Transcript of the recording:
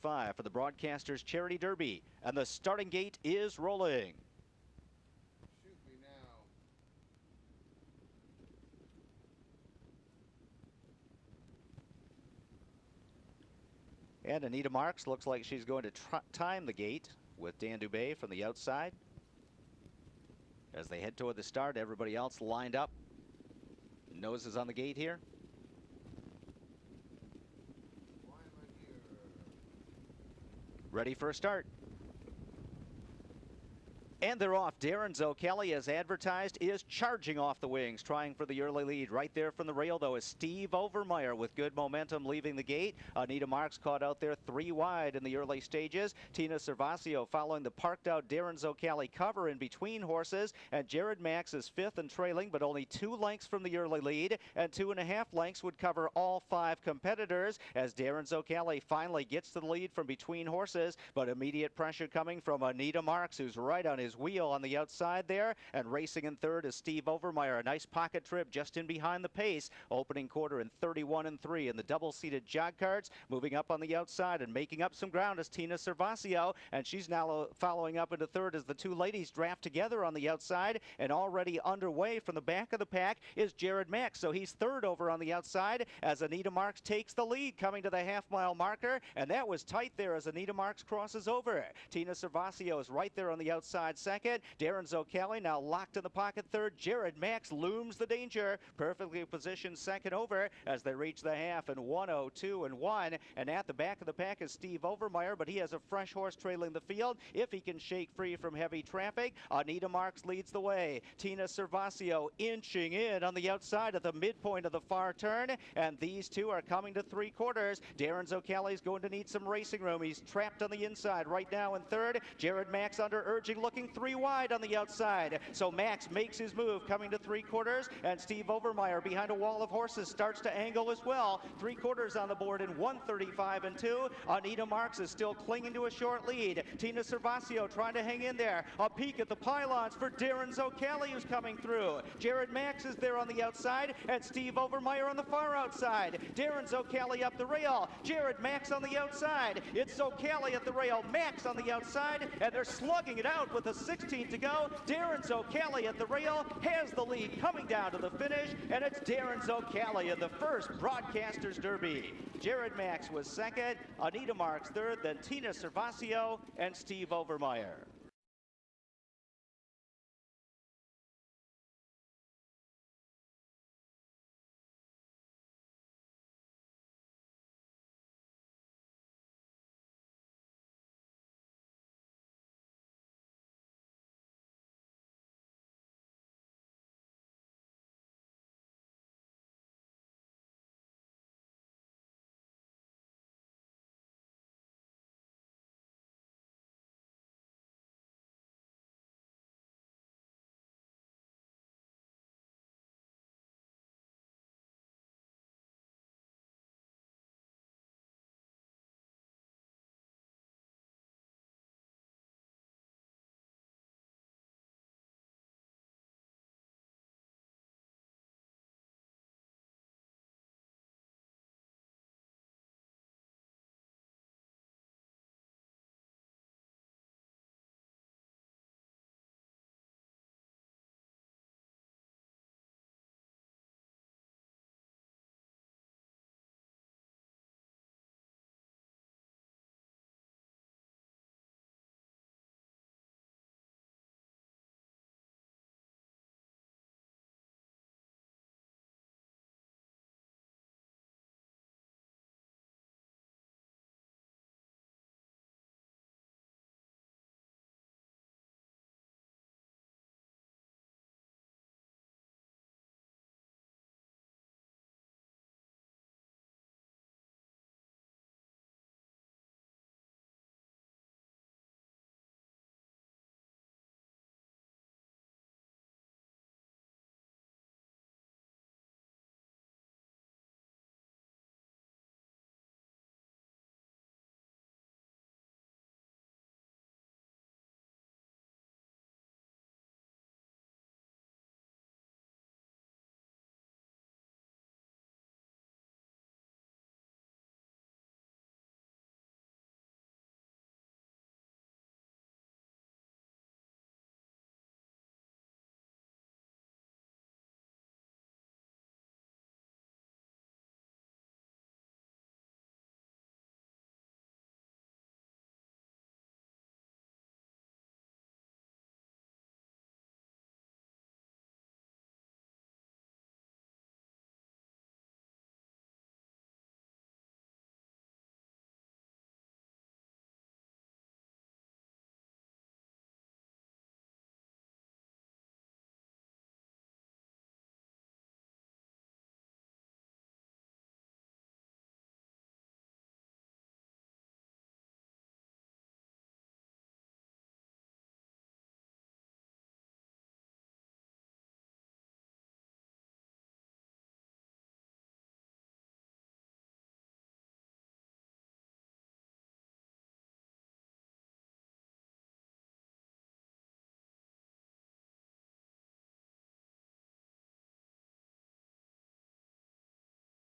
5 for the Broadcasters Charity Derby, and the starting gate is rolling. Shoot me now. And Anita Marks looks like she's going to time the gate with Dan Dubé from the outside. As they head toward the start, everybody else lined up. Noses on the gate here. Why am I here? Ready for a start. And they're off. Darin Zoccali, as advertised, is charging off the wings, trying for the early lead. Right there from the rail, though, is Steve Overmyer with good momentum leaving the gate. Anita Marks caught out there 3 wide in the early stages. Tina Cervasio following the parked out Darin Zoccali cover in between horses. And Jared Max is 5th and trailing, but only 2 lengths from the early lead. And 2.5 lengths would cover all 5 competitors as Darin Zoccali finally gets to the lead from between horses. But immediate pressure coming from Anita Marks, who's right on his wheel on the outside there, and racing in third is Steve Overmyer. A nice pocket trip just in behind the pace. Opening quarter in 31 3 in the double-seated jog carts. Moving up on the outside and making up some ground is Tina Cervasio, and she's now following up into third as the 2 ladies draft together on the outside. And already underway from the back of the pack is Jared Max, so he's third over on the outside as Anita Marks takes the lead coming to the half-mile marker, and that was tight there as Anita Marks crosses over. Tina Cervasio is right there on the outside second. Darin Zoccali now locked in the pocket third. Jared Max looms the danger. Perfectly positioned second over as they reach the half in 1:02 and 1. And at the back of the pack is Steve Overmyer, but he has a fresh horse trailing the field if he can shake free from heavy traffic. Anita Marks leads the way. Tina Cervasio inching in on the outside at the midpoint of the far turn, and these 2 are coming to 3/4. Darin Zoccali is going to need some racing room. He's trapped on the inside right now in third. Jared Max under urging, looking 3 wide on the outside. So Max makes his move coming to 3/4, and Steve Overmyer behind a wall of horses starts to angle as well. 3/4 on the board in 1:35 and 2. Anita Marks is still clinging to a short lead. Tina Cervasio trying to hang in there. A peek at the pylons for Darin Zoccali, who's coming through. Jared Max is there on the outside, and Steve Overmyer on the far outside. Darin Zoccali up the rail. Jared Max on the outside. It's Zoccali at the rail, Max on the outside, and they're slugging it out with a 16 to go. Darin Zoccali at the rail has the lead coming down to the finish, and it's Darin Zoccali in the first Broadcasters Derby. Jared Max was second, Anita Marks third, then Tina Cervasio and Steve Overmyer.